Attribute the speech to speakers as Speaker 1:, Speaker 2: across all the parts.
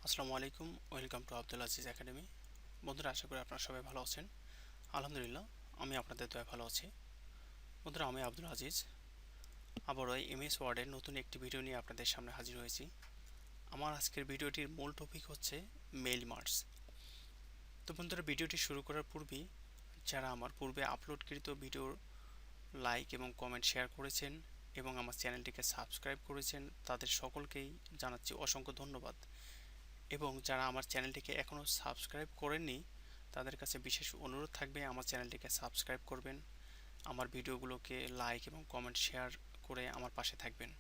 Speaker 1: আসসালামু আলাইকুম, welcome to Abdul Aziz academy. বন্ধুরা, আশা করি আপনারা সবাই ভালো আছেন। আলহামদুলিল্লাহ, আমি আপনাদের দয়ায় ভালো আছি। বন্ধুরা, আমি আব্দুল আজিজ আবারও এমএস ওয়ার্ডের নতুন একটি ভিডিও নিয়ে আপনাদের সামনে হাজির হয়েছি। আমার আজকের ভিডিওটির মূল টপিক হচ্ছে মেইল মার্কস। তো বন্ধুরা, ভিডিওটি শুরু করার পূর্বেই যারা আমার পূর্বে আপলোডকৃত ভিডিওর লাইক এবং কমেন্ট শেয়ার করেছেন এবং আমার চ্যানেলটিকে সাবস্ক্রাইব করেছেন, তাদের সকলকেই জানাচ্ছি অসংখ্য ধন্যবাদ। এবং যারা আমার চ্যানেলটিকে এখনও সাবস্ক্রাইব করেননি, তাদের কাছে বিশেষ অনুরোধ থাকবে আমার চ্যানেলটিকে সাবস্ক্রাইব করবেন, আমার ভিডিওগুলোকে লাইক এবং কমেন্ট শেয়ার করে আমার পাশে থাকবেন।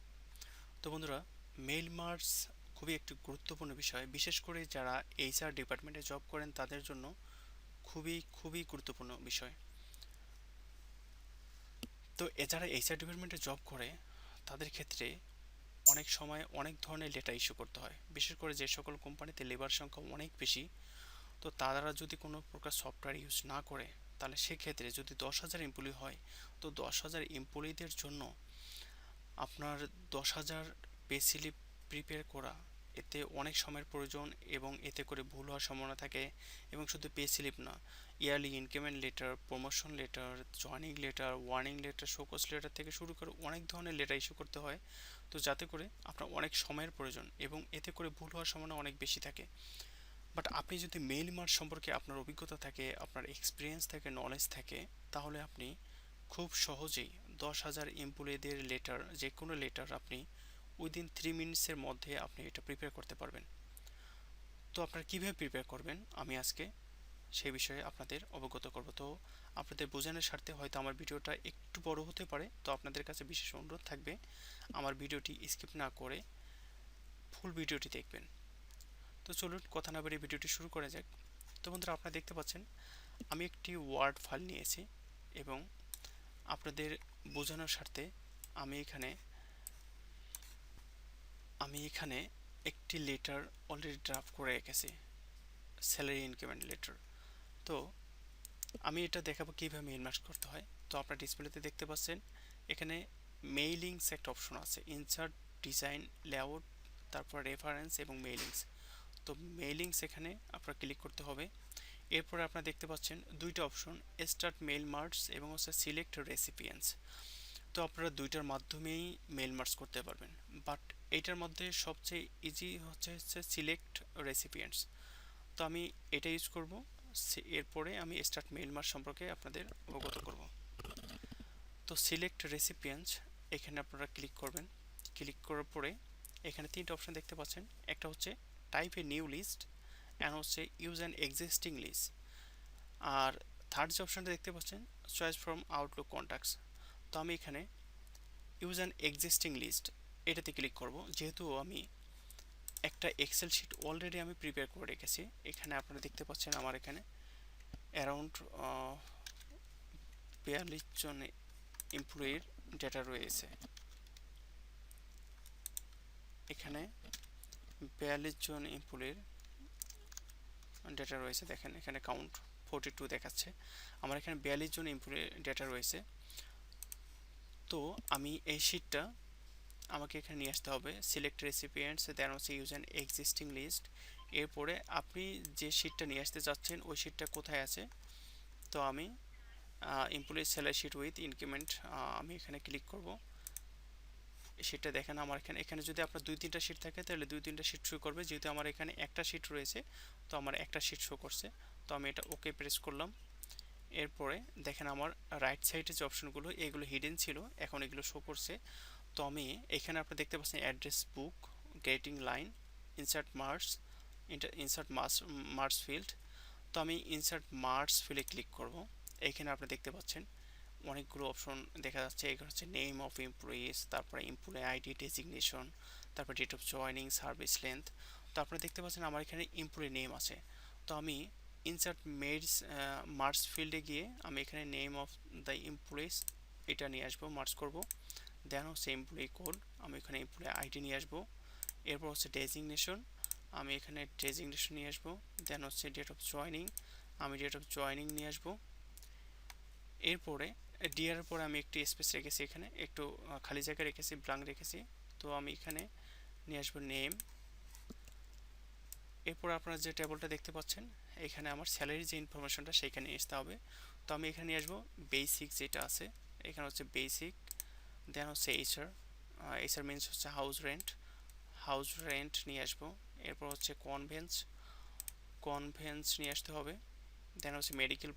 Speaker 1: তো বন্ধুরা, মেইল মার্কস খুবই একটি গুরুত্বপূর্ণ বিষয়, বিশেষ করে যারা এইচআর ডিপার্টমেন্টে জব করেন তাদের জন্য খুবই খুবই গুরুত্বপূর্ণ বিষয়। তো যারা এইচআর ডিপার্টমেন্টে জব করে তাদের ক্ষেত্রে অনেক সময় অনেক ধরনের লেটার ইস্যু করতে হয়, বিশেষ করে যে সকল কোম্পানিতে লেবার সংখ্যা অনেক বেশি। তো তারা যদি কোনো প্রকার সফটওয়্যার ইউজ না করে, তাহলে সেক্ষেত্রে যদি 10,000 এমপ্লয়ি হয়, তো 10,000 এমপ্লয়িদের জন্য আপনার 10,000 পে স্লিপ প্রিপেয়ার করা, এতে অনেক সময়ের প্রয়োজন এবং এতে করে ভুল হওয়ার সম্ভাবনা থাকে। এবং শুধু পে স্লিপ না, yearly increment letter, promotion letter, joining letter, warning letter, show cause letter থেকে শুরু করে অনেক ধরনের লেটার ইস্যু করতে হয়। তো যাতে করে আপনার অনেক সময়ের প্রয়োজন এবং এতে করে ভুল হওয়ার সম্ভাবনা অনেক বেশি থাকে। বাট আপনি যদি মেইল মার্চ সম্পর্কে আপনার অভিজ্ঞতা থাকে, আপনার এক্সপিরিয়েন্স থাকে, নলেজ থাকে, তাহলে আপনি খুব সহজেই 10,000 এমপ্লয়ীদের লেটার, যে কোনো লেটার আপনি উইদিন 3 মিনিটসের মধ্যে আপনি এটা প্রিপেয়ার করতে পারবেন। তো আপনারা কীভাবে প্রিপেয়ার করবেন আমি আজকে সেই বিষয়ে আপনাদের অবগত করব। তো আপনাদের বোঝানোর স্বার্থে হয়তো আমার ভিডিওটা একটু বড় হতে পারে, তো আপনাদের কাছে বিশেষ অনুরোধ থাকবে আমার ভিডিওটি স্কিপ না করে ফুল ভিডিওটি দেখবেন। তো চলুন কথা না বাড়িয়ে ভিডিওটি শুরু করা যাক। তো বন্ধুরা, আপনারা দেখতে পাচ্ছেন আমি একটি ওয়ার্ড ফাইল নিয়েছি এবং আপনাদের বোঝানোর স্বার্থে আমি এখানে একটি লেটার অলরেডি ড্রাফট করে রেখেছি, স্যালারি ইনক্রিমেন্ট লেটার। তো আমি এটা দেখাবো কীভাবে মেইল ম্যাচ করতে হয়। তো আপনার ডিসপ্লেতে দেখতে পাচ্ছেন এখানে মেইলিংস একটা অপশন আছে, ইনসার্ট, ডিজাইন, লেআউট, তারপর রেফারেন্স এবং মেইলিংস। তো মেইলিংস এখানে আপনার ক্লিক করতে হবে। এরপরে আপনারা দেখতে পাচ্ছেন দুইটা অপশন, স্টার্ট মেইল মার্কস এবং হচ্ছে সিলেক্ট রেসিপিয়েন্টস। তো আপনারা দুইটার মাধ্যমেই মেইল মার্কস করতে পারবেন, বাট এইটার মধ্যে সবচেয়ে ইজি হচ্ছে সিলেক্ট রেসিপিয়েন্টস। তো আমি এটা ইউজ করব। এরপরে আমি স্টার্ট মেইল মার্কস সম্পর্কে আপনাদের অবগত করব। তো সিলেক্ট রেসিপিয়েন্টস এখানে আপনারা ক্লিক করবেন। ক্লিক করার পরে এখানে তিনটা অপশন দেখতে পাচ্ছেন, একটা হচ্ছে type a new list and হচ্ছে ইউজ অ্যান এক্সিস্টিং লিস্ট। আর থার্ড যে অপশনটা দেখতে পাচ্ছেন, চয়েস ফ্রম আউটলুক কন্ট্যাক্টস। তো আমি এখানে ইউজ অ্যান এক্সিস্টিং লিস্ট এটাতে ক্লিক করব, যেহেতু আমি একটা এক্সেল শিট অলরেডি আমি প্রিপেয়ার করে রেখেছি। এখানে আপনারা দেখতে পাচ্ছেন আমার এখানে অ্যারাউন্ড 42 জন এমপ্লয়ির ডেটা রয়েছে। এখানে 42 জন এমপ্লয়ির ডেটা রয়েছে, দেখেন এখানে কাউন্ট 42 দেখাচ্ছে। আমার এখানে 42 জন এমপ্লয়ির ডেটা রয়েছে। তো আমি এই শিটটা আমাকে এখানে নিয়ে আসতে হবে, সিলেক্ট রেসিপিয়েন্টস, দেন হচ্ছে ইউজ অ্যান এক্সিস্টিং লিস্ট। এরপরে আপনি যে শিটটা নিয়ে আসতে চাচ্ছেন ওই শিটটা কোথায় আছে, তো আমি employee salary sheet with increment আমি এখানে ক্লিক করব। শিটটা দেখেন আমার এখানে যদি আপনার 2-3টা শিট থাকে তাহলে 2-3টা শিট শো করবে, যেহেতু আমার এখানে একটা শিট রয়েছে তো আমার একটা শিট শো করছে। তো আমি এটা ওকে প্রেস করলাম। এরপরে দেখেন আমার রাইট সাইডে যে অপশনগুলো এগুলো হিডেন ছিল, এখন এগুলো শো করছে। তো আমি এখানে আপনারা দেখতে পাচ্ছেন address book, getting line, insert marks, insert marks field. তো আমি ইনসার্ট মার্কস ফিল্ডে ক্লিক করব। এইখানে আপনারা দেখতে পাচ্ছেন অনেকগুলো অপশন দেখা যাচ্ছে। এখানে হচ্ছে নেম অফ এমপ্লয়িজ, তারপরে এমপ্লয়ি আইডি, ডেজিগনেশন, তারপর date of joining, service length. তো আপনারা দেখতে পাচ্ছেন আমার এখানে এমপ্লয়ি নেম আছে। তো আমি ইনসার্ট মার্কস ফিল্ডে গিয়ে আমি এখানে নেম অফ দ্য এমপ্লয়িজ এটা নিয়ে আসবো, মার্কস করব। দেন হচ্ছে এমপ্লয়ি কোড, আমি এখানে এমপ্লয়ি আইডি নিয়ে আসবো। এরপর হচ্ছে ডেজিগনেশন, আমি এখানে ডেজিগনেশন নিয়ে আসবো। দেন হচ্ছে ডেট অফ জয়নিং, আমি ডেট অফ জয়নিং নিয়ে আসবো। এরপরে ডিয়ার পরে আমি একটি স্পেস রেখেছি, এখানে একটু খালি জায়গা রেখেছি, ব্ল্যাঙ্ক রেখেছি। তো আমি এখানে নিয়ে আসবো নেম, এরপর আপনারা যে টেবলটা দেখতে পাচ্ছেন, এখানে আমার স্যালারির যে ইনফরমেশনটা সেইখানে আসতে হবে। তো আমি এখানে নিয়ে আসবো বেসিক যেটা আছে, এখানে হচ্ছে বেসিক, দেন হচ্ছে এইচআর, এইচআর মিনস হচ্ছে হাউস রেন্ট নিয়ে আসবো। এরপর হচ্ছে কনভেন্স নিয়ে আসতে হবে। দেন হচ্ছে মেডিকেল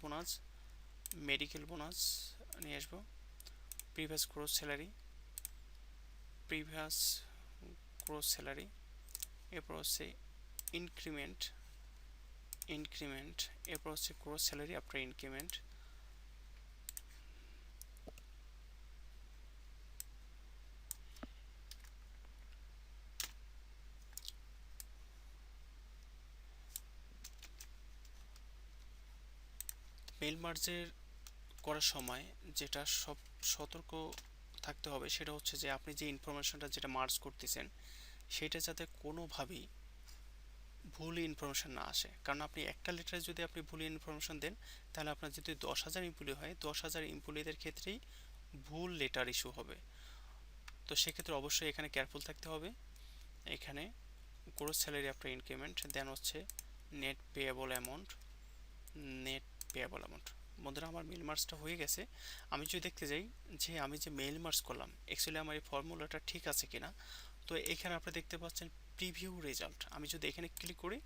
Speaker 1: বোনাস নিয়ে আসবো। Previous gross salary. এরপর হচ্ছে ইনক্রিমেন্ট, এরপর হচ্ছে gross salary after increment. Mail মার্জের করার সময় যেটা সব সতর্ক থাকতে হবে সেটা হচ্ছে যে আপনি যে ইনফরমেশনটা যেটা মার্জ করতেছেন সেটা যাতে কোনোভাবেই ভুল ইনফরমেশন না আসে। কারণ আপনি একটা লেটারে যদি আপনি ভুল ইনফরমেশন দেন, তাহলে আপনার যদি 10,000 এমপ্লয়ি হয়, 10,000 এমপ্লয়িদের ক্ষেত্রেই ভুল লেটার ইস্যু হবে। তো সেক্ষেত্রে অবশ্যই এখানে কেয়ারফুল থাকতে হবে। এখানে গ্রোস স্যালারি আফটার ইনক্রিমেন্ট, দেন হচ্ছে net payable amount. Net payable amount বন্ধুরা, আমার মেল মার্কসটা হয়ে গেছে। আমি যদি দেখতে যাই যে আমি যে মেল মার্কস করলাম অ্যাকচুয়ালি আমার এই ফর্মুলাটা ঠিক আছে কিনা, তো এখানে আপনারা দেখতে পাচ্ছেন প্রিভিউ রেজাল্ট। আমি যদি এখানে ক্লিক করি,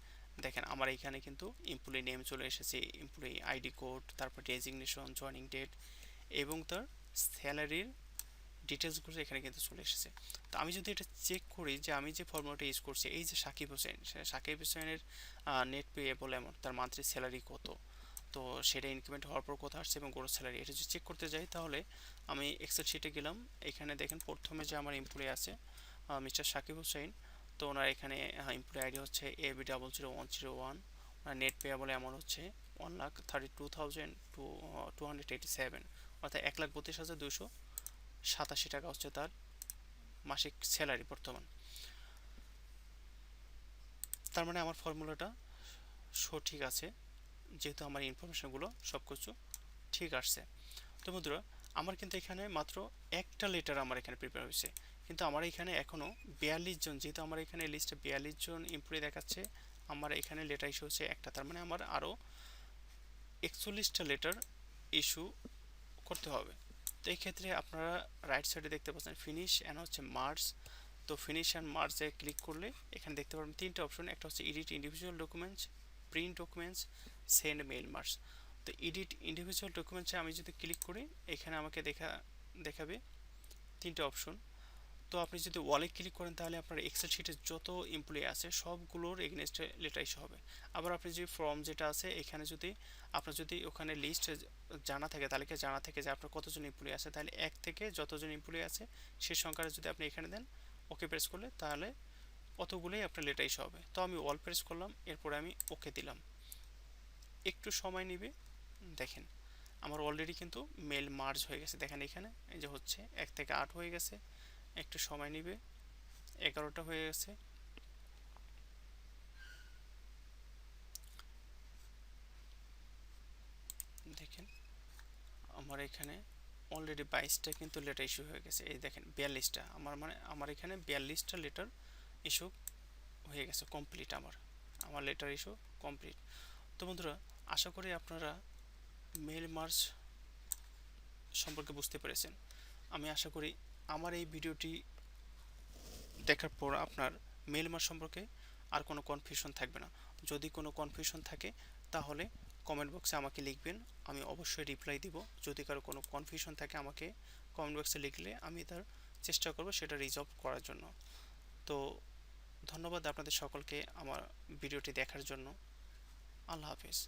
Speaker 1: দেখেন আমার এখানে কিন্তু এমপ্লয়ি নেম চলে এসেছে, এমপ্লয়ি আইডি কোড, তারপর ডেজিগনেশন, জয়েনিং ডেট এবং তার স্যালারির ডিটেলসগুলো এখানে কিন্তু চলে এসেছে। তো আমি যদি এটা চেক করি যে আমি যে ফর্মুলাটা ইউজ করছি, এই যে সাকিব হোসেনের নেট পেয়েবল অ্যামাউন্ট, তার মান্থলি স্যালারি কত, তো সেটা ইনক্রিমেন্ট হওয়ার পর কোথায় আসছে এবং গ্রোস স্যালারি, এটা যদি চেক করতে যাই তাহলে আমি এক্সেল শিটে গেলাম। এখানে দেখেন প্রথমে যে আমার এমপ্লয়ি আছে মিস্টার সাকিব হোসেন, তো ওনার এখানে এমপ্লয়ি আইডি হচ্ছে AB000101, ওনার নেট পেয়েবল অ্যামাউন্ট হচ্ছে 1,32,287, অর্থাৎ 1,32,287 টাকা হচ্ছে তার মাসিক স্যালারি বর্তমান। তার মানে আমার ফর্মুলাটা সঠিক আছে, যেহেতু আমার ইনফরমেশনগুলো সব কিছু ঠিক আসছে। তো বন্ধুরা, আমার কিন্তু এখানে মাত্র একটা লেটার আমার এখানে প্রিপেয়ার হয়েছে, কিন্তু আমার এখানে এখনও 42 জন, যেহেতু আমার এখানে লিস্টে 42 জন এমপ্লয়ি দেখাচ্ছে, আমার এখানে লেটার ইস্যু হচ্ছে একটা, তার মানে আমার আরও 41টা লেটার ইস্যু করতে হবে। তো এই ক্ষেত্রে আপনারা রাইট সাইডে দেখতে পাচ্ছেন ফিনিশ অ্যান্ড হচ্ছে মার্জ। তো ফিনিশ অ্যান্ড মার্জে ক্লিক করলে এখানে দেখতে পারবেন তিনটা অপশন, একটা হচ্ছে edit individual documents, print documents, send mail merge. তো এডিট ইন্ডিভিজুয়াল ডকুমেন্টসে আমি যদি ক্লিক করি, এখানে আমাকে দেখাবে তিনটা অপশন। তো আপনি যদি ওয়ালে ক্লিক করেন তাহলে আপনার এক্সেল শিটে যত এমপ্লয়ি আছে সবগুলোর এগেনস্টে লেটার ইস্যু হবে। আবার আপনি যে ফর্ম যেটা আছে এখানে যদি আপনার যদি ওখানে লিস্ট জানা থাকে, তালিকা জানা থাকে যে আপনার কতজন এমপ্লয়ি আছে, তাহলে এক থেকে যতজন এমপ্লয়ি আছে সেই সংখ্যাটা যদি আপনি এখানে দেন, ওকে প্রেস করলে, তাহলে অতগুলোই আপনার লেটার ইস্যু হবে। তো আমি অল প্রেস করলাম, এরপরে আমি ওকে দিলাম। একটু সময় নেবে, দেখেন আমার অলরেডি কিন্তু মেল মার্জ হয়ে গেছে। দেখেন এখানে এই যে হচ্ছে 1 থেকে 8 হয়ে গেছে, একটু সময় নেবে, 11টা হয়ে গেছে। দেখেন আমার এখানে অলরেডি 22টা কিন্তু লেটার ইস্যু হয়ে গেছে। এই দেখেন 42টা, আমার এখানে 42টা লেটার ইস্যু হয়ে গেছে কমপ্লিট। আমার লেটার ইস্যু কমপ্লিট। তো বন্ধুরা, আশা করি আপনারা মেল মার্জ সম্পর্কে বুঝতে পেরেছেন। আমি আশা করি আমার এই ভিডিওটি দেখার পর আপনার মেল মার্জ সম্পর্কে আর কোনো কনফিউশন থাকবে না। যদি কোনো কনফিউশন থাকে তাহলে কমেন্ট বক্সে আমাকে লিখবেন, আমি অবশ্যই রিপ্লাই দিব। যদি কারো কোনো কনফিউশন থাকে আমাকে কমেন্ট বক্সে লিখলে আমি তার চেষ্টা করব সেটা রিজলভ করার জন্য। তো ধন্যবাদ আপনাদের সকলকে আমার ভিডিওটি দেখার জন্য। আল্লাহ হাফেজ।